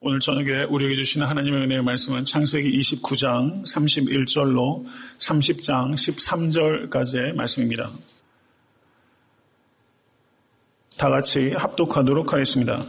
오늘 저녁에 우리에게 주시는 하나님의 은혜의 말씀은 창세기 29장 31절로 30장 13절까지의 말씀입니다. 다 같이 합독하도록 하겠습니다.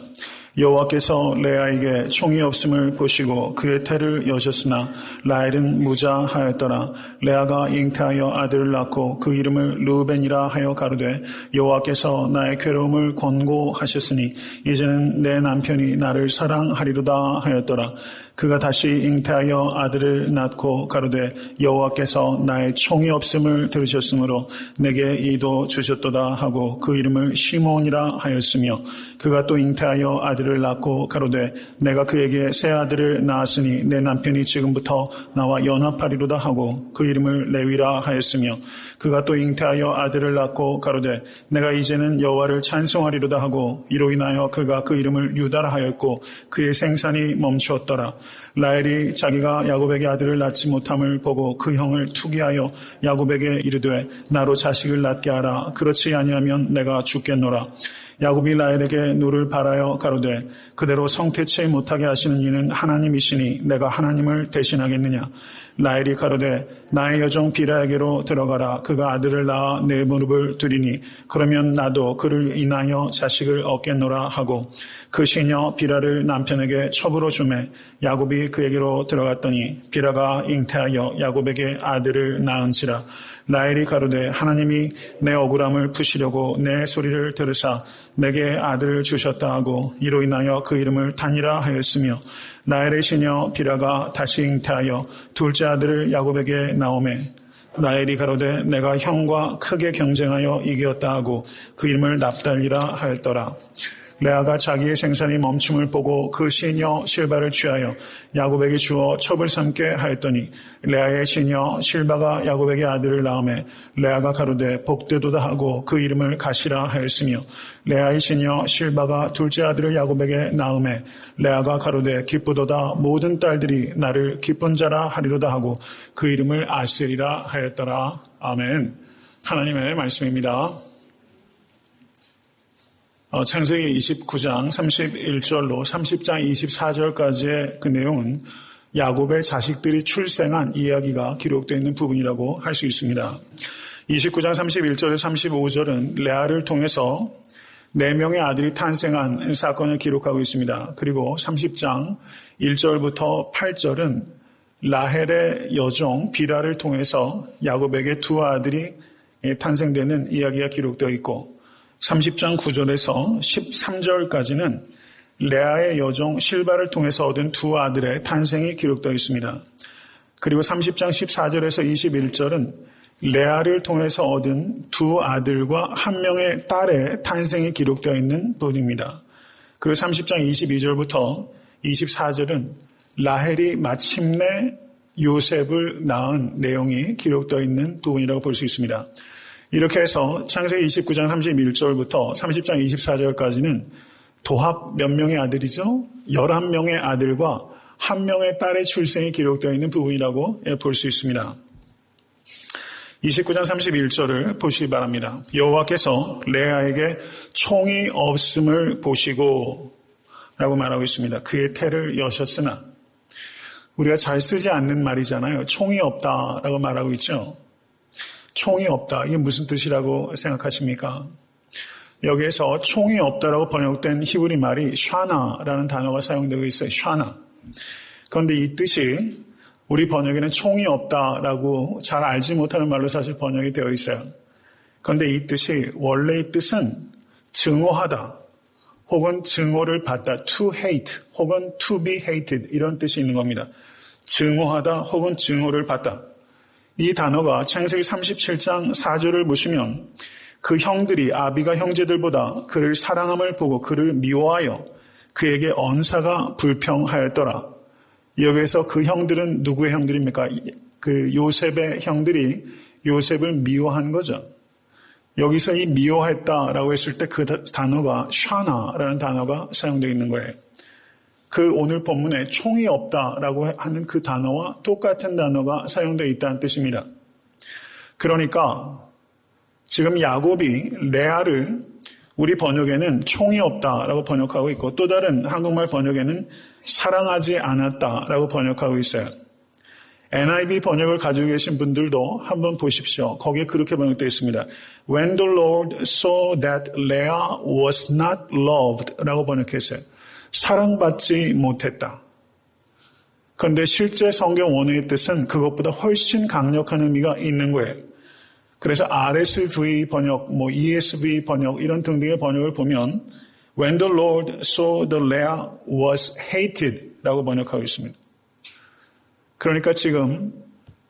여호와께서 레아에게 총이 없음을 보시고 그의 태를 여셨으나 라헬은 무자하였더라. 레아가 잉태하여 아들을 낳고 그 이름을 르우벤이라 하여 가로되 여호와께서 나의 괴로움을 권고하셨으니 이제는 내 남편이 나를 사랑하리로다 하였더라. 그가 다시 잉태하여 아들을 낳고 가로되 여호와께서 나의 총이 없음을 들으셨으므로 내게 이도 주셨도다 하고 그 이름을 시몬이라 하였으며 그가 또 잉태하여 아들을 낳고 가로되 내가 그에게 새 아들을 낳았으니 내 남편이 지금부터 나와 연합하리로다 하고 그 이름을 레위라 하였으며 그가 또 잉태하여 아들을 낳고 가로되 내가 이제는 여호와를 찬송하리로다 하고 이로 인하여 그가 그 이름을 유다라 하였고 그의 생산이 멈추었더라. 라헬이 자기가 야곱에게 아들을 낳지 못함을 보고 그 형을 투기하여 야곱에게 이르되 나로 자식을 낳게 하라. 그렇지 아니하면 내가 죽겠노라. 야곱이 라헬에게 누를 바라여 가로되 그대로 성태치 못하게 하시는 이는 하나님이시니 내가 하나님을 대신하겠느냐. 라헬이 가로되 나의 여종 비라에게로 들어가라. 그가 아들을 낳아 내 무릎을 두리니 그러면 나도 그를 인하여 자식을 얻겠노라 하고 그 시녀 비라를 남편에게 첩으로 주매 야곱이 그에게로 들어갔더니 비라가 잉태하여 야곱에게 아들을 낳은지라. 라헬이 가로되 하나님이 내 억울함을 푸시려고 내 소리를 들으사 내게 아들을 주셨다 하고 이로 인하여 그 이름을 단이라 하였으며 라헬의 시녀 비라가 다시 잉태하여 둘째 아들을 야곱에게 낳으매 라헬이 가로되 내가 형과 크게 경쟁하여 이겼다 하고 그 이름을 납달리라 하였더라. 레아가 자기의 생산이 멈춤을 보고 그 시녀 실바를 취하여 야곱에게 주어 첩을 삼게 하였더니 레아의 시녀 실바가 야곱에게 아들을 낳으매 레아가 가로되 복되도다 하고 그 이름을 가시라 하였으며 레아의 시녀 실바가 둘째 아들을 야곱에게 낳으매 레아가 가로되 기쁘도다 모든 딸들이 나를 기쁜 자라 하리로다 하고 그 이름을 아셀이라 하였더라. 아멘. 하나님의 말씀입니다. 창세기 29장 31절로 30장 24절까지의 그 내용은 야곱의 자식들이 출생한 이야기가 기록되어 있는 부분이라고 할 수 있습니다. 29장 31절에서 35절은 레아를 통해서 4명의 아들이 탄생한 사건을 기록하고 있습니다. 그리고 30장 1절부터 8절은 라헬의 여종 비라를 통해서 야곱에게 두 아들이 탄생되는 이야기가 기록되어 있고 30장 9절에서 13절까지는 레아의 여종 실바를 통해서 얻은 두 아들의 탄생이 기록되어 있습니다. 그리고 30장 14절에서 21절은 레아를 통해서 얻은 두 아들과 한 명의 딸의 탄생이 기록되어 있는 부분입니다. 그리고 30장 22절부터 24절은 라헬이 마침내 요셉을 낳은 내용이 기록되어 있는 부분이라고 볼 수 있습니다. 이렇게 해서 창세기 29장 31절부터 30장 24절까지는 도합 몇 명의 아들이죠? 11명의 아들과 한 명의 딸의 출생이 기록되어 있는 부분이라고 볼 수 있습니다. 29장 31절을 보시기 바랍니다. 여호와께서 레아에게 총이 없음을 보시고 라고 말하고 있습니다. 그의 태를 여셨으나 우리가 잘 쓰지 않는 말이잖아요. 총이 없다라고 말하고 있죠. 총이 없다. 이게 무슨 뜻이라고 생각하십니까? 여기에서 총이 없다라고 번역된 히브리 말이 샤나라는 단어가 사용되고 있어요. 샤나. 그런데 이 뜻이 우리 번역에는 총이 없다라고 잘 알지 못하는 말로 사실 번역이 되어 있어요. 그런데 이 뜻이 원래의 뜻은 증오하다 혹은 증오를 받다, to hate 혹은 to be hated 이런 뜻이 있는 겁니다. 증오하다 혹은 증오를 받다. 이 단어가 창세기 37장 4절을 보시면 그 형들이 아비가 형제들보다 그를 사랑함을 보고 그를 미워하여 그에게 언사가 불평하였더라. 여기에서 그 형들은 누구의 형들입니까? 그 요셉의 형들이 요셉을 미워한 거죠. 여기서 이 미워했다라고 했을 때 그 단어가 샤나라는 단어가 사용되어 있는 거예요. 그 오늘 본문에 총이 없다라고 하는 그 단어와 똑같은 단어가 사용되어 있다는 뜻입니다. 그러니까 지금 야곱이 레아를 우리 번역에는 총이 없다라고 번역하고 있고 또 다른 한국말 번역에는 사랑하지 않았다라고 번역하고 있어요. NIV 번역을 가지고 계신 분들도 한번 보십시오. 거기에 그렇게 번역되어 있습니다. When the Lord saw that Leah was not loved 라고 번역했어요. 사랑받지 못했다. 그런데 실제 성경 원어의 뜻은 그것보다 훨씬 강력한 의미가 있는 거예요. 그래서 RSV 번역, ESV 번역 이런 등등의 번역을 보면 When the Lord saw that Leah was hated 라고 번역하고 있습니다. 그러니까 지금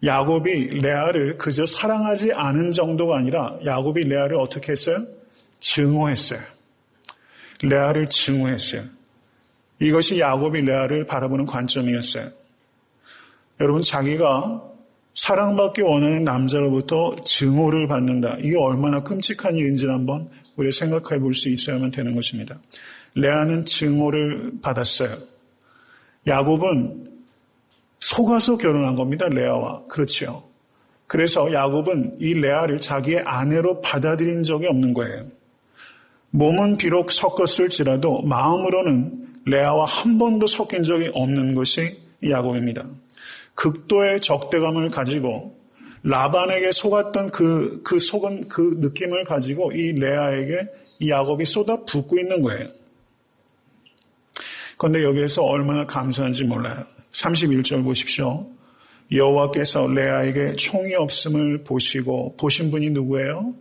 야곱이 레아를 그저 사랑하지 않은 정도가 아니라 야곱이 레아를 어떻게 했어요? 증오했어요. 레아를 증오했어요. 이것이 야곱이 레아를 바라보는 관점이었어요. 여러분, 자기가 사랑받기 원하는 남자로부터 증오를 받는다. 이게 얼마나 끔찍한 일인지 한번 우리가 생각해 볼 수 있어야만 되는 것입니다. 레아는 증오를 받았어요. 야곱은 속아서 결혼한 겁니다. 레아와. 그렇죠. 그래서 야곱은 이 레아를 자기의 아내로 받아들인 적이 없는 거예요. 몸은 비록 섞었을지라도 마음으로는 레아와 한 번도 섞인 적이 없는 것이 야곱입니다. 극도의 적대감을 가지고 라반에게 속았던 그 속은 그 느낌을 가지고 이 레아에게 이 야곱이 쏟아붓고 있는 거예요. 그런데 여기에서 얼마나 감사한지 몰라요. 31절 보십시오. 여호와께서 레아에게 총이 없음을 보시고 보신 분이 누구예요?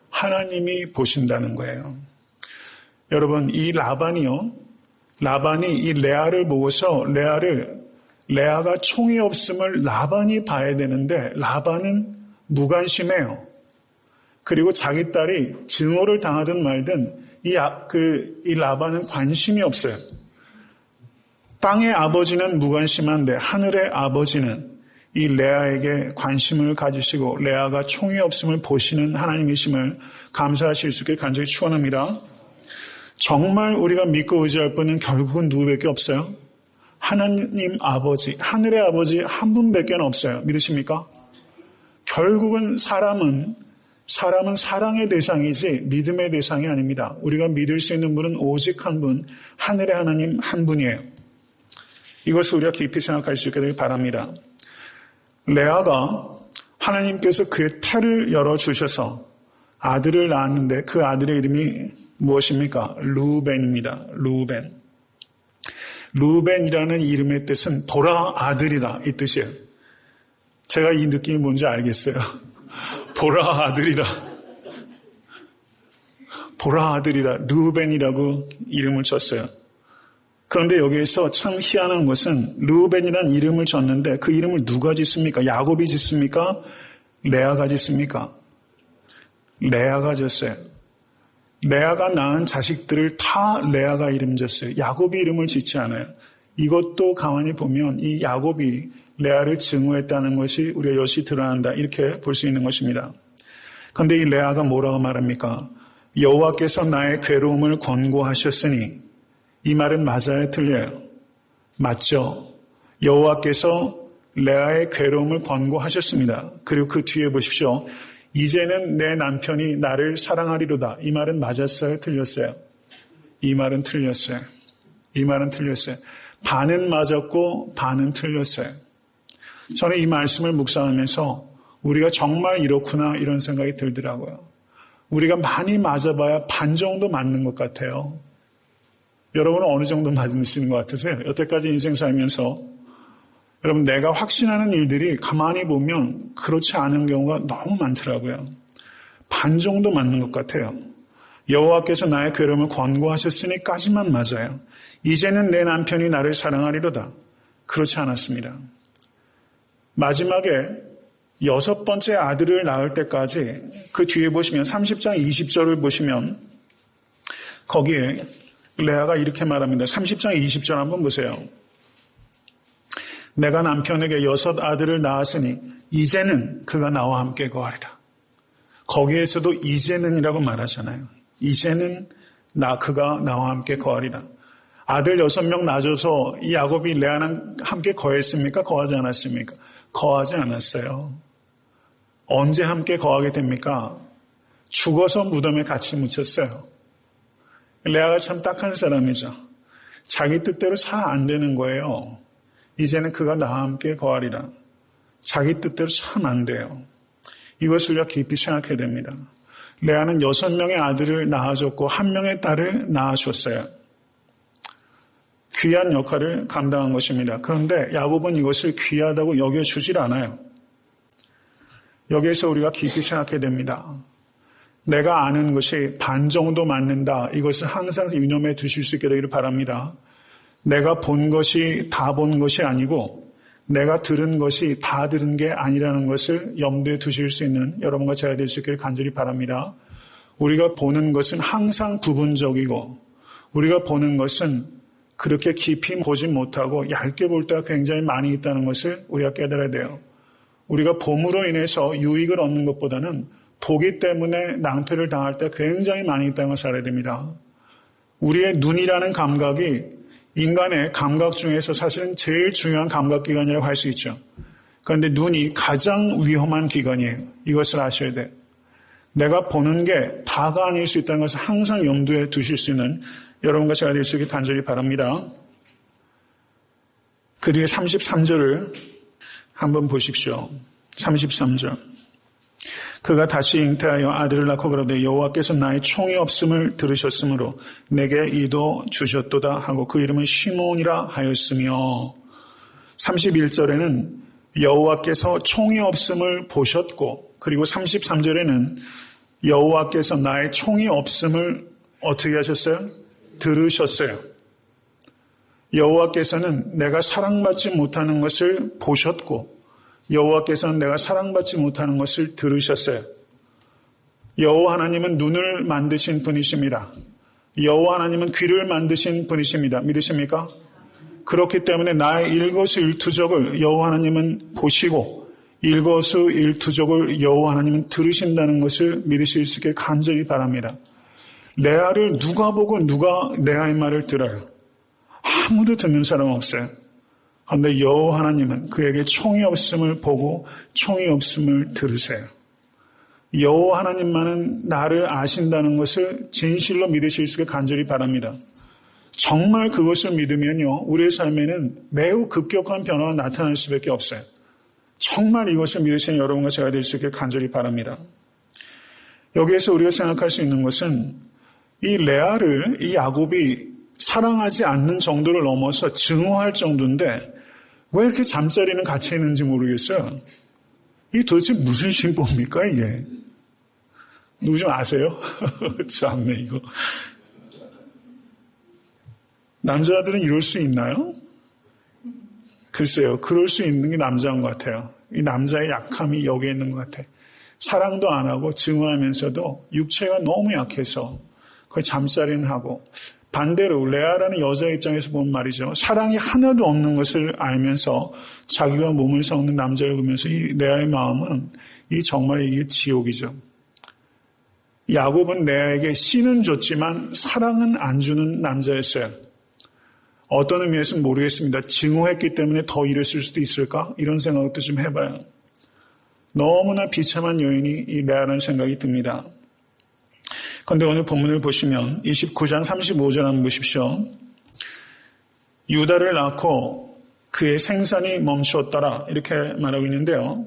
하나님이 보신다는 거예요. 여러분, 이 라반이 이 레아를 보고서 레아가 총이 없음을 라반이 봐야 되는데 라반은 무관심해요. 그리고 자기 딸이 증오를 당하든 말든 이 라반은 관심이 없어요. 땅의 아버지는 무관심한데 하늘의 아버지는 이 레아에게 관심을 가지시고 레아가 총이 없음을 보시는 하나님이심을 감사하실 수 있게 간절히 축원합니다. 정말 우리가 믿고 의지할 분은 결국은 누구밖에 없어요? 하나님 아버지, 하늘의 아버지 한 분밖에 없어요. 믿으십니까? 결국은 사람은 사랑의 대상이지 믿음의 대상이 아닙니다. 우리가 믿을 수 있는 분은 오직 한 분, 하늘의 하나님 한 분이에요. 이것을 우리가 깊이 생각할 수 있게 되길 바랍니다. 레아가 하나님께서 그의 태를 열어주셔서 아들을 낳았는데 그 아들의 이름이 무엇입니까? 루벤입니다. 루벤이라는 이름의 뜻은 보라 아들이라 이 뜻이에요. 제가 이 느낌이 뭔지 알겠어요. 보라 아들이라 루벤이라고 이름을 줬어요. 그런데 여기에서 참 희한한 것은 루벤이라는 이름을 줬는데 그 이름을 누가 짓습니까? 야곱이 짓습니까? 레아가 짓습니까? 레아가 졌어요. 레아가 낳은 자식들을 다 레아가 이름 졌어요. 야곱이 이름을 짓지 않아요. 이것도 가만히 보면 이 야곱이 레아를 증오했다는 것이 우리가 여실히 드러난다. 이렇게 볼 수 있는 것입니다. 그런데 이 레아가 뭐라고 말합니까? 여호와께서 나의 괴로움을 권고하셨으니 이 말은 맞아요? 틀려요? 맞죠? 여호와께서 레아의 괴로움을 권고하셨습니다. 그리고 그 뒤에 보십시오. 이제는 내 남편이 나를 사랑하리로다. 이 말은 맞았어요? 틀렸어요? 이 말은 틀렸어요. 반은 맞았고 반은 틀렸어요. 저는 이 말씀을 묵상하면서 우리가 정말 이렇구나 이런 생각이 들더라고요. 우리가 많이 맞아봐야 반 정도 맞는 것 같아요. 여러분은 어느 정도 맞으시는 것 같으세요? 여태까지 인생 살면서 여러분 내가 확신하는 일들이 가만히 보면 그렇지 않은 경우가 너무 많더라고요. 반 정도 맞는 것 같아요. 여호와께서 나의 괴로움을 권고하셨으니까지만 맞아요. 이제는 내 남편이 나를 사랑하리로다. 그렇지 않았습니다. 마지막에 6번째 아들을 낳을 때까지 그 뒤에 보시면 30장 20절을 보시면 거기에 레아가 이렇게 말합니다. 30장 20절 한번 보세요. 내가 남편에게 6 아들을 낳았으니 이제는 그가 나와 함께 거하리라. 거기에서도 이제는이라고 말하잖아요. 이제는 그가 나와 함께 거하리라. 아들 6명 낳아줘서 이 야곱이 레아랑 함께 거했습니까? 거하지 않았습니까? 거하지 않았어요. 언제 함께 거하게 됩니까? 죽어서 무덤에 같이 묻혔어요. 레아가 참 딱한 사람이죠. 자기 뜻대로 잘 안 되는 거예요. 이제는 그가 나와 함께 거하리라. 자기 뜻대로 참 안 돼요. 이것을 우리가 깊이 생각해야 됩니다. 레아는 6명의 아들을 낳아줬고 1명의 딸을 낳아줬어요. 귀한 역할을 감당한 것입니다. 그런데 야곱은 이것을 귀하다고 여겨주질 않아요. 여기에서 우리가 깊이 생각해야 됩니다. 내가 아는 것이 반 정도 맞는다. 이것을 항상 유념해 두실 수 있게 되기를 바랍니다. 내가 본 것이 다 본 것이 아니고 내가 들은 것이 다 들은 게 아니라는 것을 염두에 두실 수 있는 여러분과 제가 될 수 있기를 간절히 바랍니다. 우리가 보는 것은 항상 부분적이고 우리가 보는 것은 그렇게 깊이 보지 못하고 얇게 볼 때가 굉장히 많이 있다는 것을 우리가 깨달아야 돼요. 우리가 봄으로 인해서 유익을 얻는 것보다는 보기 때문에 낭패를 당할 때 굉장히 많이 있다는 것을 알아야 됩니다. 우리의 눈이라는 감각이 인간의 감각 중에서 사실은 제일 중요한 감각기관이라고 할 수 있죠. 그런데 눈이 가장 위험한 기관이에요. 이것을 아셔야 돼요. 내가 보는 게 다가 아닐 수 있다는 것을 항상 염두에 두실 수 있는 여러분과 제가 될 수 있게 간절히 바랍니다. 그 뒤에 33절을 한번 보십시오. 33절. 그가 다시 잉태하여 아들을 낳고 그러되 여호와께서 나의 총이 없음을 들으셨으므로 내게 이도 주셨도다 하고 그 이름은 시몬이라 하였으며 31절에는 여호와께서 총이 없음을 보셨고 그리고 33절에는 여호와께서 나의 총이 없음을 어떻게 하셨어요? 들으셨어요. 여호와께서는 내가 사랑받지 못하는 것을 보셨고 여호와께서는 내가 사랑받지 못하는 것을 들으셨어요. 여호와 하나님은 눈을 만드신 분이십니다. 여호와 하나님은 귀를 만드신 분이십니다. 믿으십니까? 그렇기 때문에 나의 일거수일투족을 여호와 하나님은 보시고 일거수일투족을 여호와 하나님은 들으신다는 것을 믿으실 수 있게 간절히 바랍니다. 레아를 누가 보고 누가 레아의 말을 들어요? 아무도 듣는 사람 없어요. 그런데 여호와 하나님은 그에게 총이 없음을 보고 총이 없음을 들으세요. 여호와 하나님만은 나를 아신다는 것을 진실로 믿으실 수 있게 간절히 바랍니다. 정말 그것을 믿으면요, 우리의 삶에는 매우 급격한 변화가 나타날 수밖에 없어요. 정말 이것을 믿으시는 여러분과 제가 될 수 있게 간절히 바랍니다. 여기에서 우리가 생각할 수 있는 것은 이 레아를 이 야곱이 사랑하지 않는 정도를 넘어서 증오할 정도인데 왜 이렇게 잠자리는 같이 있는지 모르겠어요. 이게 도대체 무슨 신보입니까 이게? 누구 좀 아세요? 참네 이거. 남자들은 이럴 수 있나요? 글쎄요. 그럴 수 있는 게 남자인 것 같아요. 이 남자의 약함이 여기에 있는 것 같아요. 사랑도 안 하고 증오하면서도 육체가 너무 약해서 거의 잠자리는 하고 반대로 레아라는 여자 입장에서 보면 말이죠. 사랑이 하나도 없는 것을 알면서 자기가 몸을 섞는 남자를 보면서 이 레아의 마음은 이 정말 이게 지옥이죠. 야곱은 레아에게 씨는 줬지만 사랑은 안 주는 남자였어요. 어떤 의미에서는 모르겠습니다. 증오했기 때문에 더 이랬을 수도 있을까? 이런 생각도 좀 해봐요. 너무나 비참한 여인이 이 레아라는 생각이 듭니다. 그런데 오늘 본문을 보시면 29장 35절 한번 보십시오. 유다를 낳고 그의 생산이 멈추었더라 이렇게 말하고 있는데요.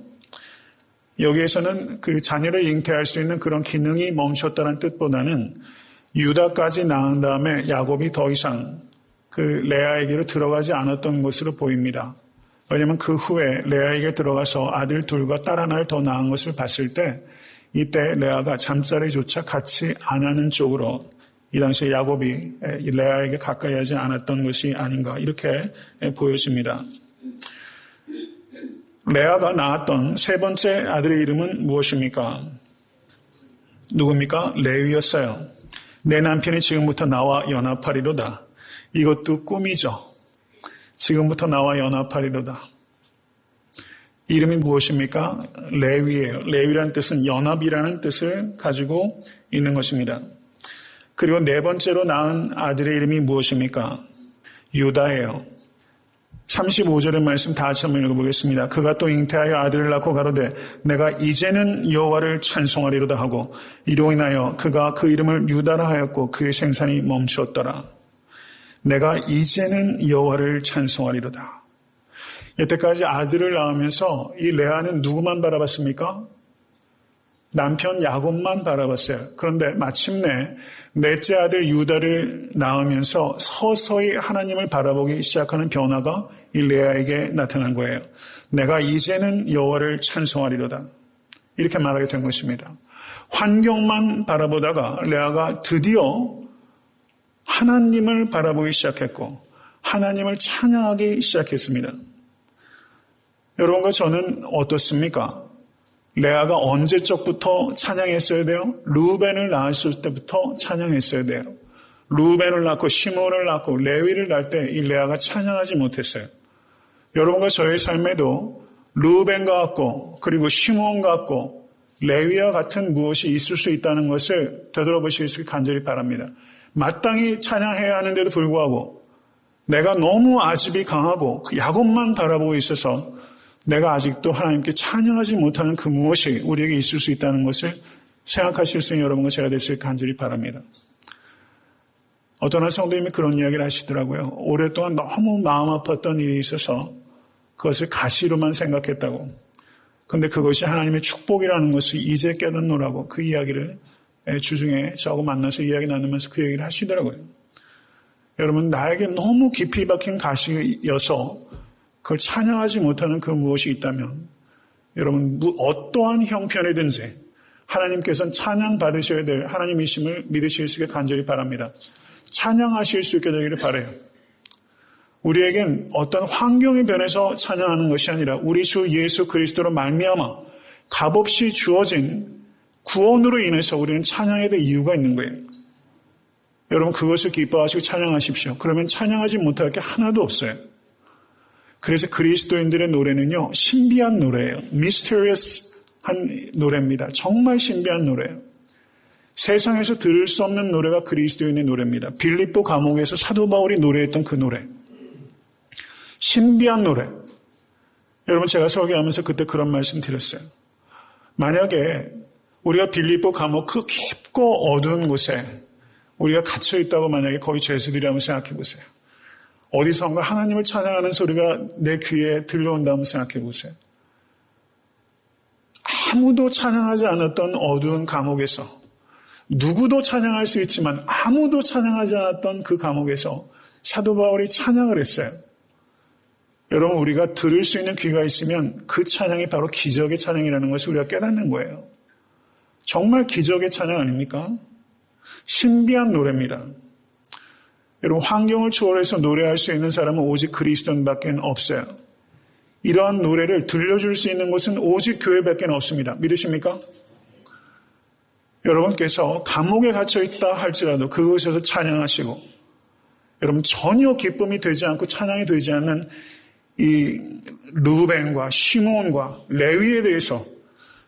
여기에서는 그 자녀를 잉태할 수 있는 그런 기능이 멈췄다는 뜻보다는 유다까지 낳은 다음에 야곱이 더 이상 그 레아에게로 들어가지 않았던 것으로 보입니다. 왜냐하면 그 후에 레아에게 들어가서 아들 둘과 딸 하나를 더 낳은 것을 봤을 때 이때 레아가 잠자리조차 같이 안 하는 쪽으로 이 당시에 야곱이 레아에게 가까이 하지 않았던 것이 아닌가 이렇게 보여집니다. 레아가 낳았던 세 번째 아들의 이름은 무엇입니까? 누굽니까? 레위였어요. 내 남편이 지금부터 나와 연합하리로다. 이것도 꿈이죠. 지금부터 나와 연합하리로다. 이름이 무엇입니까? 레위예요. 레위라는 뜻은 연합이라는 뜻을 가지고 있는 것입니다. 그리고 네 번째로 낳은 아들의 이름이 무엇입니까? 유다예요. 35절의 말씀 다시 한번 읽어보겠습니다. 그가 또 잉태하여 아들을 낳고 가로되 내가 이제는 여호와를 찬송하리로다 하고 이로 인하여 그가 그 이름을 유다라 하였고 그의 생산이 멈추었더라. 내가 이제는 여호와를 찬송하리로다. 여태까지 아들을 낳으면서 이 레아는 누구만 바라봤습니까? 남편 야곱만 바라봤어요. 그런데 마침내 넷째 아들 유다를 낳으면서 서서히 하나님을 바라보기 시작하는 변화가 이 레아에게 나타난 거예요. 내가 이제는 여호와를 찬송하리로다. 이렇게 말하게 된 것입니다. 환경만 바라보다가 레아가 드디어 하나님을 바라보기 시작했고 하나님을 찬양하기 시작했습니다. 여러분과 저는 어떻습니까? 레아가 언제적부터 찬양했어야 돼요? 루벤을 낳았을 때부터 찬양했어야 돼요. 루벤을 낳고 시몬을 낳고 레위를 낳을 때 이 레아가 찬양하지 못했어요. 여러분과 저의 삶에도 루벤과 같고 그리고 시몬과 같고 레위와 같은 무엇이 있을 수 있다는 것을 되돌아보실 수 있기를 간절히 바랍니다. 마땅히 찬양해야 하는데도 불구하고 내가 너무 아집이 강하고 그 야곱만 바라보고 있어서 내가 아직도 하나님께 찬양하지 못하는 그 무엇이 우리에게 있을 수 있다는 것을 생각하실 수 있는 여러분과 제가 될 수 있기를 간절히 바랍니다. 어떤 한 성도님이 그런 이야기를 하시더라고요. 오랫동안 너무 마음 아팠던 일이 있어서 그것을 가시로만 생각했다고. 그런데 그것이 하나님의 축복이라는 것을 이제 깨닫노라고 그 이야기를 주중에 저하고 만나서 이야기 나누면서 그 얘기를 하시더라고요. 여러분, 나에게 너무 깊이 박힌 가시여서 그걸 찬양하지 못하는 그 무엇이 있다면 여러분 어떠한 형편이든지 하나님께서는 찬양 받으셔야 될 하나님이심을 믿으실 수 있게 간절히 바랍니다. 찬양하실 수 있게 되기를 바라요. 우리에겐 어떤 환경이 변해서 찬양하는 것이 아니라 우리 주 예수 그리스도로 말미암아 값없이 주어진 구원으로 인해서 우리는 찬양해야 될 이유가 있는 거예요. 여러분 그것을 기뻐하시고 찬양하십시오. 그러면 찬양하지 못할 게 하나도 없어요. 그래서 그리스도인들의 노래는요, 신비한 노래예요. 미스터리어스한 노래입니다. 정말 신비한 노래예요. 세상에서 들을 수 없는 노래가 그리스도인의 노래입니다. 빌립보 감옥에서 사도 바울이 노래했던 그 노래. 신비한 노래. 여러분 제가 설교하면서 그때 그런 말씀 드렸어요. 만약에 우리가 빌립보 감옥 그 깊고 어두운 곳에 우리가 갇혀있다고 만약에 거기 죄수들이라면 생각해 보세요. 어디선가 하나님을 찬양하는 소리가 내 귀에 들려온다면 생각해 보세요. 아무도 찬양하지 않았던 어두운 감옥에서 누구도 찬양할 수 있지만 아무도 찬양하지 않았던 그 감옥에서 사도 바울이 찬양을 했어요. 여러분 우리가 들을 수 있는 귀가 있으면 그 찬양이 바로 기적의 찬양이라는 것을 우리가 깨닫는 거예요. 정말 기적의 찬양 아닙니까? 신비한 노래입니다. 여러분 환경을 초월해서 노래할 수 있는 사람은 오직 그리스도인밖에 없어요. 이러한 노래를 들려줄 수 있는 곳은 오직 교회밖에 없습니다. 믿으십니까? 여러분께서 감옥에 갇혀있다 할지라도 그곳에서 찬양하시고 여러분 전혀 기쁨이 되지 않고 찬양이 되지 않는 이 루벤과 시몬과 레위에 대해서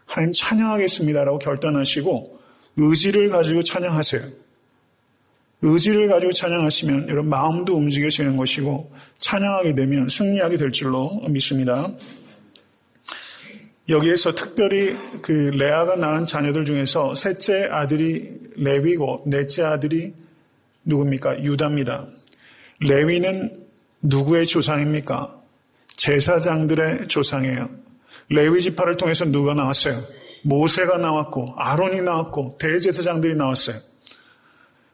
하나님 찬양하겠습니다라고 결단하시고 의지를 가지고 찬양하세요. 의지를 가지고 찬양하시면 여러분 마음도 움직여지는 것이고 찬양하게 되면 승리하게 될 줄로 믿습니다. 여기에서 특별히 그 레아가 낳은 자녀들 중에서 셋째 아들이 레위고 넷째 아들이 누굽니까? 유다입니다. 레위는 누구의 조상입니까? 제사장들의 조상이에요. 레위 지파를 통해서 누가 나왔어요? 모세가 나왔고 아론이 나왔고 대제사장들이 나왔어요.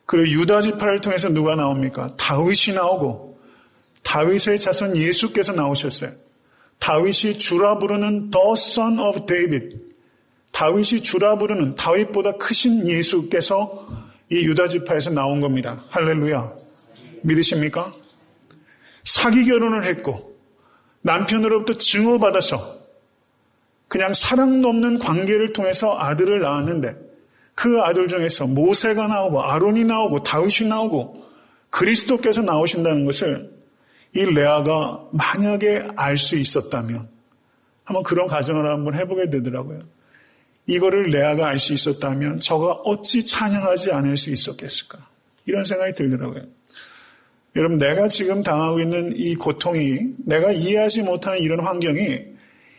그리고 유다 지파를 통해서 누가 나옵니까? 다윗이 나오고 다윗의 자손 예수께서 나오셨어요. 다윗이 주라 부르는 The Son of David. 다윗이 주라 부르는 다윗보다 크신 예수께서 이 유다 지파에서 나온 겁니다. 할렐루야. 믿으십니까? 사기 결혼을 했고 남편으로부터 증오받아서 그냥 사랑도 없는 관계를 통해서 아들을 낳았는데 그 아들 중에서 모세가 나오고 아론이 나오고 다윗이 나오고 그리스도께서 나오신다는 것을 이 레아가 만약에 알 수 있었다면 한번 그런 가정을 한번 해보게 되더라고요. 이거를 레아가 알 수 있었다면 저가 어찌 찬양하지 않을 수 있었겠을까? 이런 생각이 들더라고요. 여러분, 내가 지금 당하고 있는 이 고통이, 내가 이해하지 못하는 이런 환경이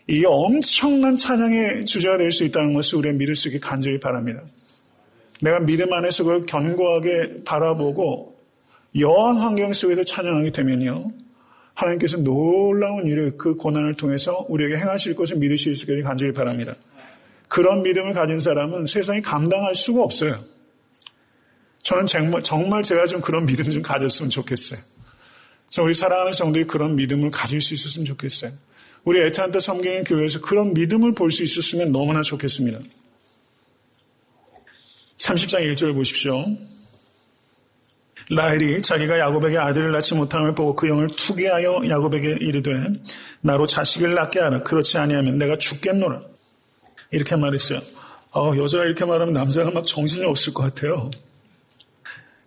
이게 엄청난 찬양의 주제가 될 수 있다는 것을 우리가 믿을 수 있게 간절히 바랍니다. 내가 믿음 안에서 그걸 견고하게 바라보고 여한 환경 속에서 찬양하게 되면요, 하나님께서 놀라운 일을 그 고난을 통해서 우리에게 행하실 것을 믿으실 수 있게 간절히 바랍니다. 그런 믿음을 가진 사람은 세상이 감당할 수가 없어요. 저는 정말 제가 좀 그런 믿음 좀 가졌으면 좋겠어요. 우리 사랑하는 성도들이 그런 믿음을 가질 수 있었으면 좋겠어요. 우리 애타한테 섬기는 교회에서 그런 믿음을 볼 수 있었으면 너무나 좋겠습니다. 30장 1절 보십시오. 라헬이 자기가 야곱에게 아들을 낳지 못함을 보고 그 영을 투기하여 야곱에게 이르되 나로 자식을 낳게 하라. 그렇지 아니하면 내가 죽겠노라. 이렇게 말했어요. 여자가 이렇게 말하면 남자가 막 정신이 없을 것 같아요.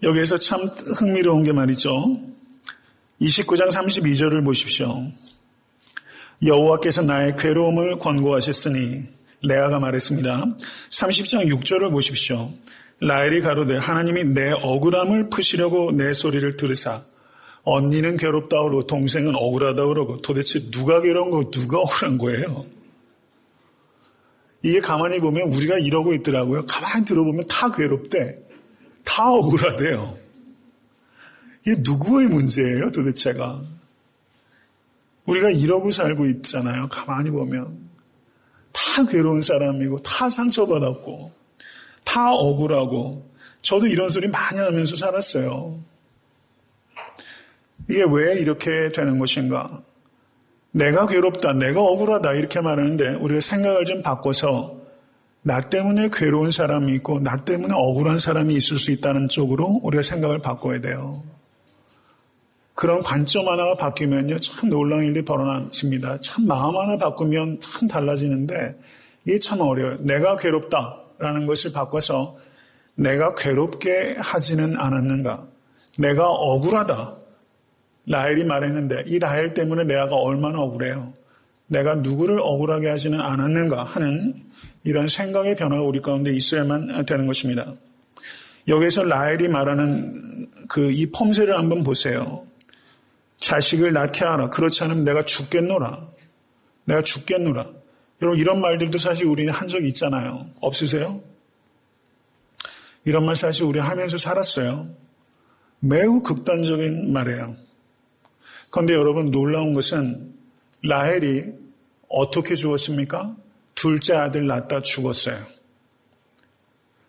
여기에서 참 흥미로운 게 말이죠. 29장 32절을 보십시오. 여호와께서 나의 괴로움을 권고하셨으니 레아가 말했습니다. 30장 6절을 보십시오. 라헬이 가로되 하나님이 내 억울함을 푸시려고 내 소리를 들으사 언니는 괴롭다 그러고 동생은 억울하다 그러고 도대체 누가 괴로운 거고 누가 억울한 거예요? 이게 가만히 보면 우리가 이러고 있더라고요. 가만히 들어보면 다 괴롭대. 다 억울하대요. 이게 누구의 문제예요 도대체가? 우리가 이러고 살고 있잖아요. 가만히 보면 다 괴로운 사람이고 다 상처받았고 다 억울하고 저도 이런 소리 많이 하면서 살았어요. 이게 왜 이렇게 되는 것인가? 내가 괴롭다, 내가 억울하다 이렇게 말하는데 우리가 생각을 좀 바꿔서 나 때문에 괴로운 사람이 있고 나 때문에 억울한 사람이 있을 수 있다는 쪽으로 우리가 생각을 바꿔야 돼요. 그런 관점 하나가 바뀌면요 참 놀라운 일이 벌어집니다. 참 마음 하나 바꾸면 참 달라지는데 이게 참 어려워요. 내가 괴롭다라는 것을 바꿔서 내가 괴롭게 하지는 않았는가? 내가 억울하다. 라헬이 말했는데 이 라헬 때문에 레아가 얼마나 억울해요. 내가 누구를 억울하게 하지는 않았는가 하는 이런 생각의 변화가 우리 가운데 있어야만 되는 것입니다. 여기서 라헬이 말하는 이 폼새를 한번 보세요. 자식을 낳게 하라. 그렇지 않으면 내가 죽겠노라. 내가 죽겠노라. 여러분 이런 말들도 사실 우리는 한 적이 있잖아요. 없으세요? 이런 말 사실 우리 하면서 살았어요. 매우 극단적인 말이에요. 그런데 여러분 놀라운 것은 라헬이 어떻게 죽었습니까? 둘째 아들 낳다 죽었어요.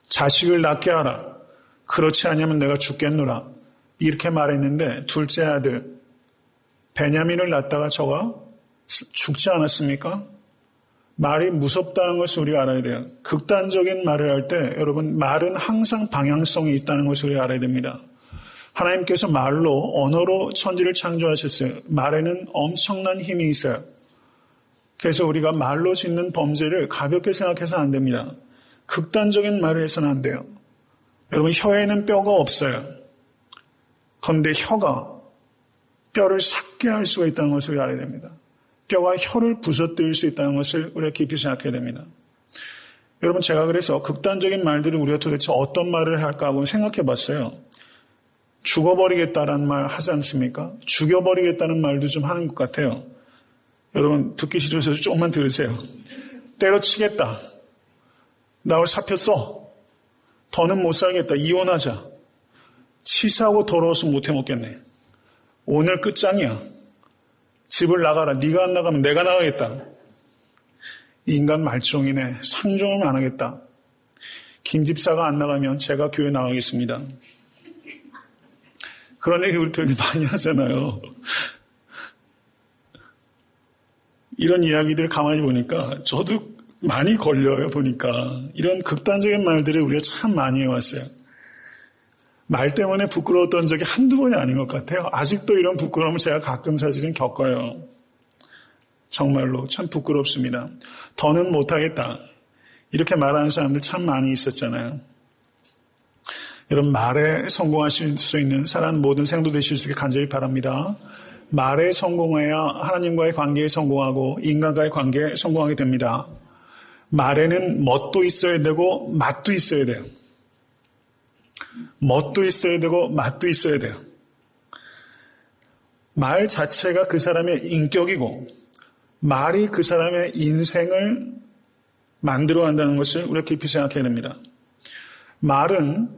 자식을 낳게 하라. 그렇지 않으면 내가 죽겠노라. 이렇게 말했는데 둘째 아들 베냐민을 낳다가 저가 죽지 않았습니까? 말이 무섭다는 것을 우리가 알아야 돼요. 극단적인 말을 할 때 여러분 말은 항상 방향성이 있다는 것을 우리가 알아야 됩니다. 하나님께서 말로 언어로 천지를 창조하셨어요. 말에는 엄청난 힘이 있어요. 그래서 우리가 말로 짓는 범죄를 가볍게 생각해서는 안 됩니다. 극단적인 말을 해서는 안 돼요. 여러분 혀에는 뼈가 없어요. 그런데 혀가 뼈를 삭게 할 수가 있다는 것을 우리가 알아야 됩니다. 뼈가 혀를 부서뜨릴 수 있다는 것을 우리가 깊이 생각해야 됩니다. 여러분 제가 그래서 극단적인 말들을 우리가 도대체 어떤 말을 할까 하고 생각해 봤어요. 죽어버리겠다라는 말 하지 않습니까? 죽여버리겠다는 말도 좀 하는 것 같아요. 여러분 듣기 싫어서 조금만 들으세요. 때려치겠다. 나 오늘 사표 써. 더는 못 살겠다. 이혼하자. 치사하고 더러워서 못 해먹겠네. 오늘 끝장이야. 집을 나가라. 네가 안 나가면 내가 나가겠다. 이 인간 말종이네. 상종은 안 하겠다. 김 집사가 안 나가면 제가 교회 나가겠습니다. 그런 얘기 우리 되게 많이 하잖아요. 이런 이야기들을 가만히 보니까 저도 많이 걸려요. 보니까 이런 극단적인 말들을 우리가 참 많이 해왔어요. 말 때문에 부끄러웠던 적이 한두 번이 아닌 것 같아요. 아직도 이런 부끄러움을 제가 가끔 사실은 겪어요. 정말로 참 부끄럽습니다. 더는 못하겠다. 이렇게 말하는 사람들 참 많이 있었잖아요. 여러분 말에 성공하실 수 있는 사랑하는 모든 생도 되실 수 있게 간절히 바랍니다. 말에 성공해야 하나님과의 관계에 성공하고 인간과의 관계에 성공하게 됩니다. 말에는 멋도 있어야 되고 맛도 있어야 돼요. 멋도 있어야 되고 맛도 있어야 돼요. 말 자체가 그 사람의 인격이고 말이 그 사람의 인생을 만들어 간다는 것을 우리가 깊이 생각해야 됩니다. 말은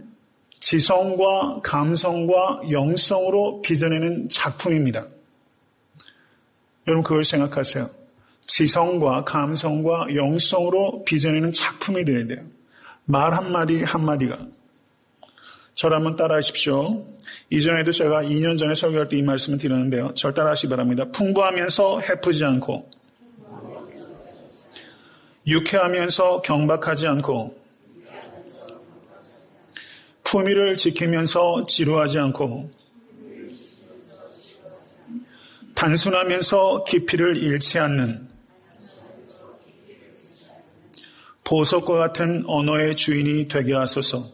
지성과 감성과 영성으로 빚어내는 작품입니다. 여러분 그걸 생각하세요. 지성과 감성과 영성으로 빚어내는 작품이 되어야 돼요. 말 한마디 한마디가. 저를 한번 따라하십시오. 이전에도 제가 2년 전에 설교할 때 이 말씀을 드렸는데요. 절 따라하시기 바랍니다. 풍부하면서 해프지 않고 유쾌하면서 경박하지 않고 품위를 지키면서 지루하지 않고 단순하면서 깊이를 잃지 않는 보석과 같은 언어의 주인이 되게 하소서.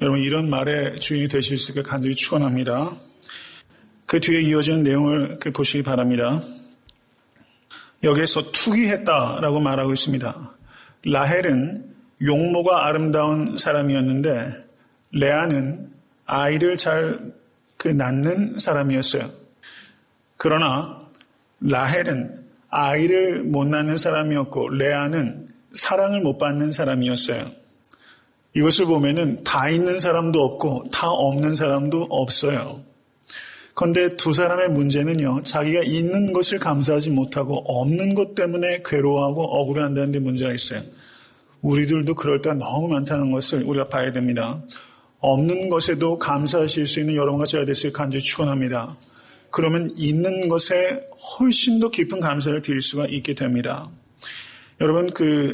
여러분 이런 말의 주인이 되실 수 있게 간절히 축원합니다. 그 뒤에 이어지는 내용을 보시기 바랍니다. 여기에서 투기했다라고 말하고 있습니다. 라헬은 용모가 아름다운 사람이었는데 레아는 아이를 잘 낳는 사람이었어요. 그러나 라헬은 아이를 못 낳는 사람이었고 레아는 사랑을 못 받는 사람이었어요. 이것을 보면은 다 있는 사람도 없고 다 없는 사람도 없어요. 그런데 두 사람의 문제는요, 자기가 있는 것을 감사하지 못하고 없는 것 때문에 괴로워하고 억울해한다는 데 문제가 있어요. 우리들도 그럴 때가 너무 많다는 것을 우리가 봐야 됩니다. 없는 것에도 감사하실 수 있는 여러분과 제가 됐을 간절히 축원합니다. 그러면 있는 것에 훨씬 더 깊은 감사를 드릴 수가 있게 됩니다. 여러분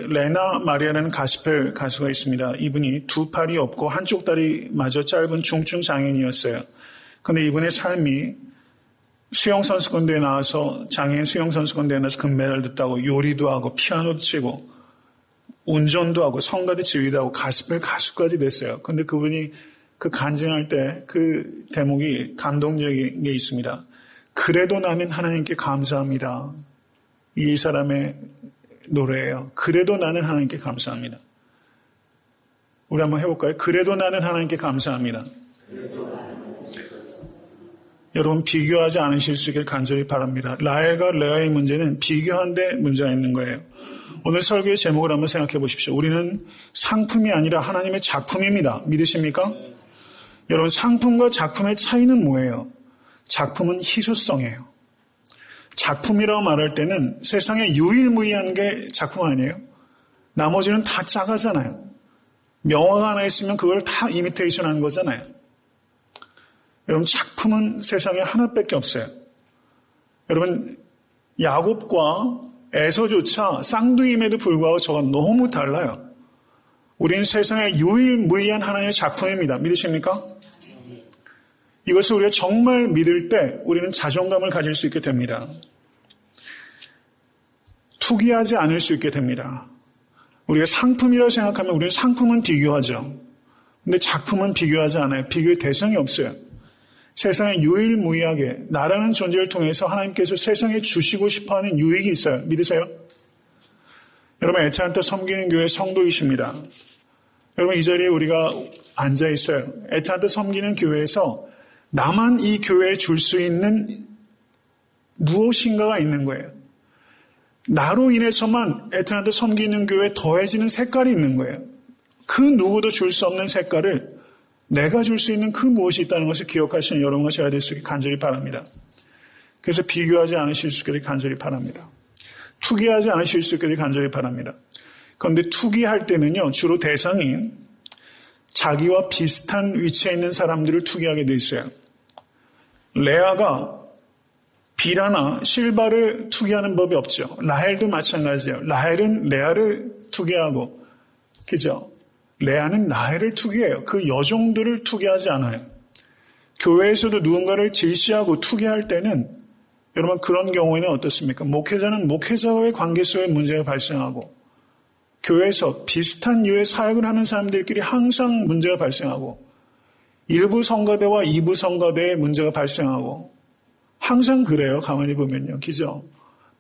레나 마리아라는 가스펠 가수가 있습니다. 이분이 두 팔이 없고 한쪽 다리 마저 짧은 중증 장애인이었어요. 그런데 이분의 삶이 수영선수권대회에 나와서 장애인 수영선수권대회에 나와서 금메달도 따고 요리도 하고 피아노도 치고 운전도 하고 성가대 지휘도 하고 가스펠 가수까지 됐어요. 그런데 그분이 간증할 때 그 대목이 감동적인 게 있습니다. 그래도 나는 하나님께 감사합니다. 이 사람의 노래예요. 그래도 나는 하나님께 감사합니다. 우리 한번 해볼까요? 그래도 나는 하나님께 감사합니다. 여러분 비교하지 않으실 수 있길 간절히 바랍니다. 라헬과 레아의 문제는 비교한 데 문제가 있는 거예요. 오늘 설교의 제목을 한번 생각해 보십시오. 우리는 상품이 아니라 하나님의 작품입니다. 믿으십니까? 여러분 상품과 작품의 차이는 뭐예요? 작품은 희소성이에요. 작품이라고 말할 때는 세상에 유일무이한 게 작품 아니에요? 나머지는 다 작아잖아요. 명화가 하나 있으면 그걸 다 이미테이션 하는 거잖아요. 여러분 작품은 세상에 하나밖에 없어요. 여러분 야곱과 에서조차 쌍둥이임에도 불구하고 저가 너무 달라요. 우리는 세상에 유일무이한 하나님의 작품입니다. 믿으십니까? 이것을 우리가 정말 믿을 때 우리는 자존감을 가질 수 있게 됩니다. 투기하지 않을 수 있게 됩니다. 우리가 상품이라고 생각하면 우리는 상품은 비교하죠. 근데 작품은 비교하지 않아요. 비교의 대상이 없어요. 세상에 유일무이하게 나라는 존재를 통해서 하나님께서 세상에 주시고 싶어하는 유익이 있어요. 믿으세요? 여러분 애타한테 섬기는 교회 성도이십니다. 여러분 이 자리에 우리가 앉아 있어요. 애타한테 섬기는 교회에서 나만 이 교회에 줄 수 있는 무엇인가가 있는 거예요. 나로 인해서만 애타한테 섬기는 교회에 더해지는 색깔이 있는 거예요. 그 누구도 줄 수 없는 색깔을 내가 줄 수 있는 그 무엇이 있다는 것을 기억하시는 여러분과 제가 될 수 있게 간절히 바랍니다. 그래서 비교하지 않으실 수 있기를 간절히 바랍니다. 투기하지 않으실 수 있기를 간절히 바랍니다. 그런데 투기할 때는요, 주로 대상이 자기와 비슷한 위치에 있는 사람들을 투기하게 돼 있어요. 레아가 비라나 실바를 투기하는 법이 없죠. 라헬도 마찬가지예요. 라헬은 레아를 투기하고, 그죠? 레아는 라헬을 투기해요. 그 여종들을 투기하지 않아요. 교회에서도 누군가를 질시하고 투기할 때는 여러분 그런 경우에는 어떻습니까? 목회자는 목회자와의 관계 속에 문제가 발생하고 교회에서 비슷한 유의 사역을 하는 사람들끼리 항상 문제가 발생하고 일부 성가대와 이부 성가대에 문제가 발생하고 항상 그래요. 가만히 보면요. 그죠?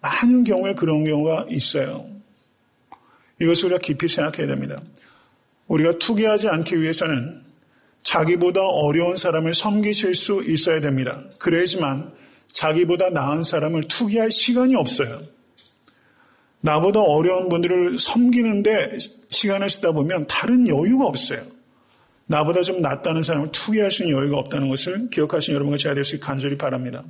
많은 경우에 그런 경우가 있어요. 이것을 우리가 깊이 생각해야 됩니다. 우리가 투기하지 않기 위해서는 자기보다 어려운 사람을 섬기실 수 있어야 됩니다. 그래야지만 자기보다 나은 사람을 투기할 시간이 없어요. 나보다 어려운 분들을 섬기는데 시간을 쓰다 보면 다른 여유가 없어요. 나보다 좀 낫다는 사람을 투기할 수 있는 여유가 없다는 것을 기억하신 여러분과 제가 될 수 있게 간절히 바랍니다.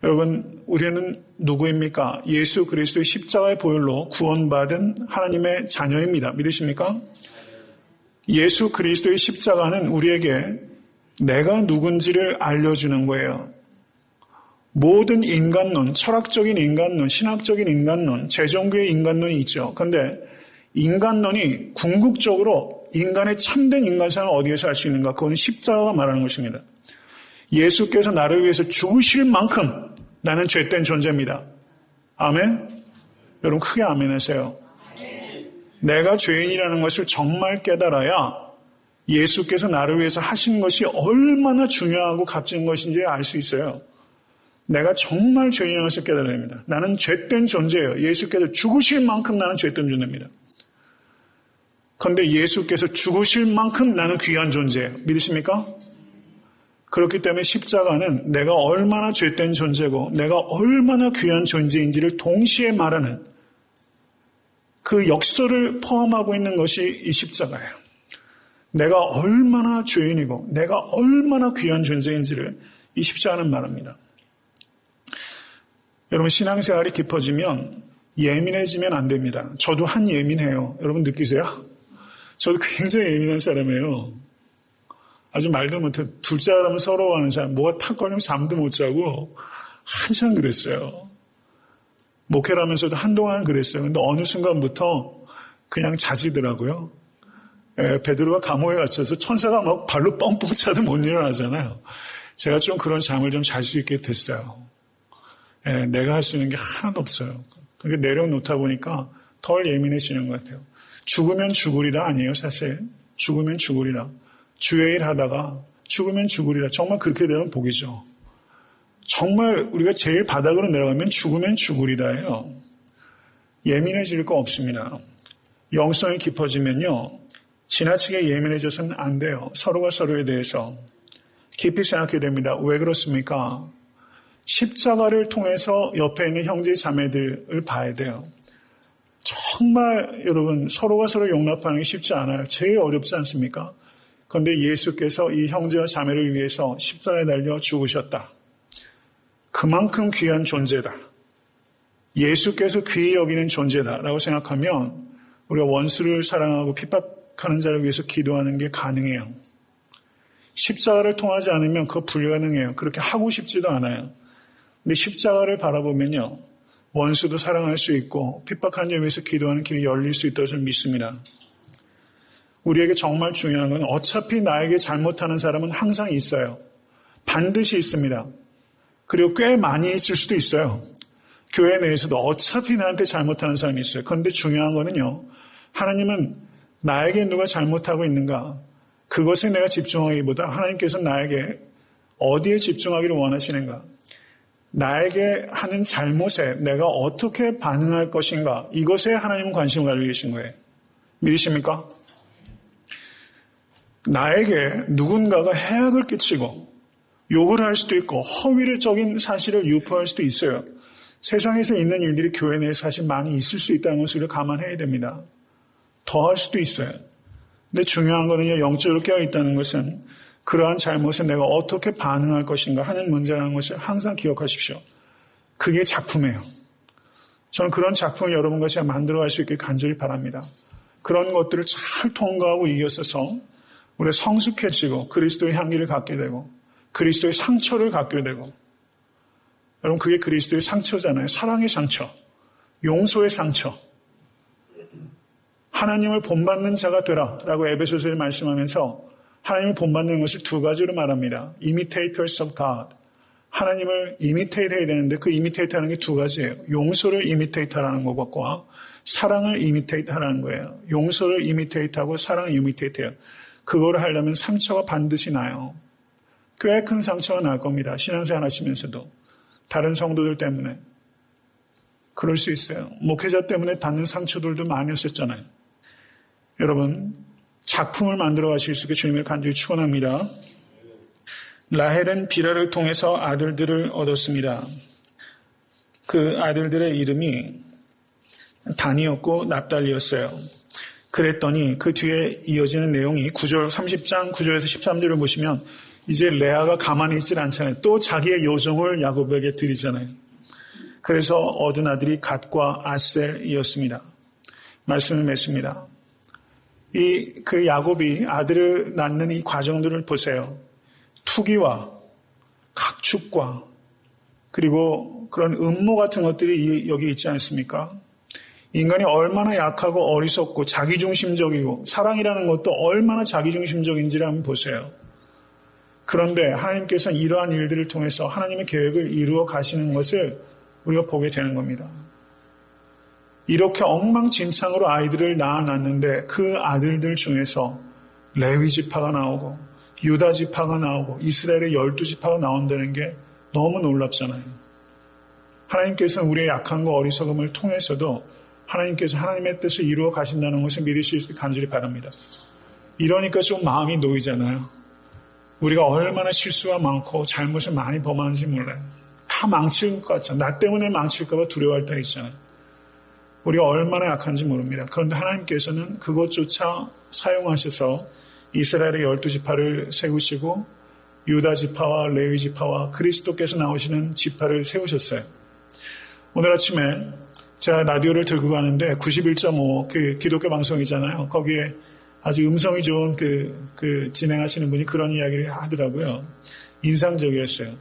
여러분, 우리는 누구입니까? 예수 그리스도의 십자가의 보혈로 구원받은 하나님의 자녀입니다. 믿으십니까? 예수 그리스도의 십자가는 우리에게 내가 누군지를 알려주는 거예요. 모든 인간론, 철학적인 인간론, 신학적인 인간론, 재정교의 인간론이 있죠. 그런데 인간론이 궁극적으로 인간의 참된 인간상을 어디에서 알 수 있는가? 그건 십자가가 말하는 것입니다. 예수께서 나를 위해서 죽으실 만큼 나는 죄된 존재입니다. 아멘? 여러분 크게 아멘 하세요. 내가 죄인이라는 것을 정말 깨달아야 예수께서 나를 위해서 하신 것이 얼마나 중요하고 값진 것인지 알 수 있어요. 내가 정말 죄인이라는 것을 깨달아야 합니다. 나는 죄된 존재예요. 예수께서 죽으실 만큼 나는 죄된 존재입니다. 그런데 예수께서 죽으실 만큼 나는 귀한 존재예요. 믿으십니까? 그렇기 때문에 십자가는 내가 얼마나 죄된 존재고 내가 얼마나 귀한 존재인지를 동시에 말하는 그 역설을 포함하고 있는 것이 이 십자가예요. 내가 얼마나 죄인이고 내가 얼마나 귀한 존재인지를 이 십자가는 말합니다. 여러분 신앙생활이 깊어지면 예민해지면 안 됩니다. 저도 한 예민해요. 여러분 느끼세요? 저도 굉장히 예민한 사람이에요. 아주 말도 못해 둘째 사람은 서러워하는 사람, 뭐가 탁 걸리면 잠도 못 자고 한참 그랬어요. 목회를 하면서도 한동안 그랬어요. 근데 어느 순간부터 그냥 자지더라고요. 베드로가 감옥에 갇혀서 천사가 막 발로 뻥뻥 차도 못 일어나잖아요. 제가 좀 그런 잠을 좀 잘 수 있게 됐어요. 내가 할 수 있는 게 하나도 없어요. 그러니까 내려놓다 보니까 덜 예민해지는 것 같아요. 죽으면 죽으리라 아니에요, 사실. 죽으면 죽으리라. 주의 일 하다가 죽으면 죽으리라. 정말 그렇게 되면 복이죠. 정말 우리가 제일 바닥으로 내려가면 죽으면 죽으리라예요. 예민해질 거 없습니다. 영성이 깊어지면요. 지나치게 예민해져서는 안 돼요. 서로가 서로에 대해서 깊이 생각해야 됩니다. 왜 그렇습니까? 십자가를 통해서 옆에 있는 형제 자매들을 봐야 돼요. 정말 여러분 서로가 서로 용납하는 게 쉽지 않아요. 제일 어렵지 않습니까? 그런데 예수께서 이 형제와 자매를 위해서 십자가에 달려 죽으셨다. 그만큼 귀한 존재다. 예수께서 귀히 여기는 존재다라고 생각하면 우리가 원수를 사랑하고 핍박하는 자를 위해서 기도하는 게 가능해요. 십자가를 통하지 않으면 그거 불가능해요. 그렇게 하고 싶지도 않아요. 근데 십자가를 바라보면요. 원수도 사랑할 수 있고 핍박하는 자를 위해서 기도하는 길이 열릴 수 있다고 저는 믿습니다. 우리에게 정말 중요한 건 어차피 나에게 잘못하는 사람은 항상 있어요. 반드시 있습니다. 그리고 꽤 많이 있을 수도 있어요. 교회 내에서도 어차피 나한테 잘못하는 사람이 있어요. 그런데 중요한 거는요. 하나님은 나에게 누가 잘못하고 있는가 그것에 내가 집중하기보다 하나님께서 나에게 어디에 집중하기를 원하시는가 나에게 하는 잘못에 내가 어떻게 반응할 것인가 이것에 하나님은 관심을 가지고 계신 거예요. 믿으십니까? 나에게 누군가가 해악을 끼치고 욕을 할 수도 있고 허위적인 사실을 유포할 수도 있어요. 세상에서 있는 일들이 교회 내에 사실 많이 있을 수 있다는 것을 감안해야 됩니다. 더 할 수도 있어요. 근데 중요한 거는요. 영적으로 깨어있다는 것은 그러한 잘못에 내가 어떻게 반응할 것인가 하는 문제라는 것을 항상 기억하십시오. 그게 작품이에요. 저는 그런 작품을 여러분과 제가 만들어갈 수 있길 간절히 바랍니다. 그런 것들을 잘 통과하고 이겼어서 우리가 성숙해지고 그리스도의 향기를 갖게 되고 그리스도의 상처를 갖게 되고 여러분 그게 그리스도의 상처잖아요. 사랑의 상처, 용서의 상처. 하나님을 본받는 자가 되라 라고 에베소서에 말씀하면서 하나님을 본받는 것을 두 가지로 말합니다. Imitators of God. 하나님을 imitate 해야 되는데 그 imitate 하는 게 두 가지예요. 용서를 imitate 하라는 것과 사랑을 imitate 하라는 거예요. 용서를 imitate 하고 사랑을 imitate 해요. 그거를 하려면 상처가 반드시 나요. 꽤 큰 상처가 날 겁니다. 신앙생활 하시면서도. 다른 성도들 때문에. 그럴 수 있어요. 목회자 때문에 받는 상처들도 많이 있었잖아요. 여러분, 작품을 만들어 가실 수 있게 주님을 간절히 축원합니다. 라헬은 비라를 통해서 아들들을 얻었습니다. 그 아들들의 이름이 단이었고 납달리였어요. 그랬더니 그 뒤에 이어지는 내용이 30장 9절에서 13절을 보시면 이제 레아가 가만히 있질 않잖아요. 또 자기의 요정을 야곱에게 드리잖아요. 그래서 얻은 아들이 갓과 아셀이었습니다. 말씀을 맺습니다. 그 야곱이 아들을 낳는 이 과정들을 보세요. 투기와 각축과 그리고 그런 음모 같은 것들이 여기 있지 않습니까? 인간이 얼마나 약하고 어리석고 자기중심적이고 사랑이라는 것도 얼마나 자기중심적인지를 한번 보세요. 그런데 하나님께서는 이러한 일들을 통해서 하나님의 계획을 이루어 가시는 것을 우리가 보게 되는 겁니다. 이렇게 엉망진창으로 아이들을 낳아놨는데 그 아들들 중에서 레위 지파가 나오고 유다 지파가 나오고 이스라엘의 12지파가 나온다는 게 너무 놀랍잖아요. 하나님께서는 우리의 약함과 어리석음을 통해서도 하나님께서 하나님의 뜻을 이루어 가신다는 것을 믿으실 수 있게 간절히 바랍니다. 이러니까 좀 마음이 놓이잖아요. 우리가 얼마나 실수가 많고 잘못을 많이 범하는지 몰라요. 다 망칠 것 같잖아요. 나 때문에 망칠까 봐 두려워할 때가 있잖아요. 우리가 얼마나 약한지 모릅니다. 그런데 하나님께서는 그것조차 사용하셔서 이스라엘의 12지파를 세우시고 유다 지파와 레위 지파와 그리스도께서 나오시는 지파를 세우셨어요. 오늘 아침에 제가 라디오를 들고 가는데 91.5 그 기독교 방송이잖아요. 거기에 아주 음성이 좋은 그 진행하시는 분이 그런 이야기를 하더라고요. 인상적이었어요.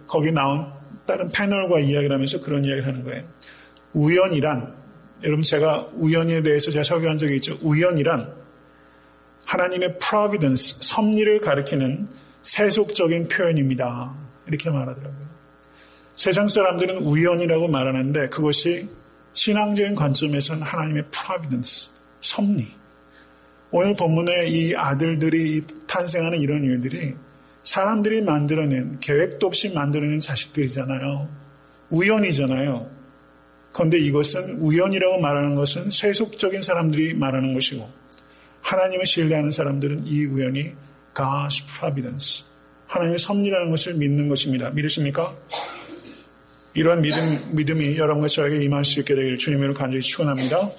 거기 나온 다른 패널과 이야기를 하면서 그런 이야기를 하는 거예요. 우연이란, 여러분 제가 우연에 대해서 제가 설교한 적이 있죠. 우연이란 하나님의 providence, 섭리를 가리키는 세속적인 표현입니다. 이렇게 말하더라고요. 세상 사람들은 우연이라고 말하는데 그것이 신앙적인 관점에서는 하나님의 providence, 섭리. 오늘 본문의 이 아들들이 탄생하는 이런 일들이 사람들이 만들어낸, 계획도 없이 만들어낸 자식들이잖아요. 우연이잖아요. 그런데 이것은 우연이라고 말하는 것은 세속적인 사람들이 말하는 것이고 하나님을 신뢰하는 사람들은 이 우연이 God's providence, 하나님의 섭리라는 것을 믿는 것입니다. 믿으십니까? 이러한 믿음이 여러분과 저에게 임할 수 있게 되기를 주님으로 간절히 축원합니다.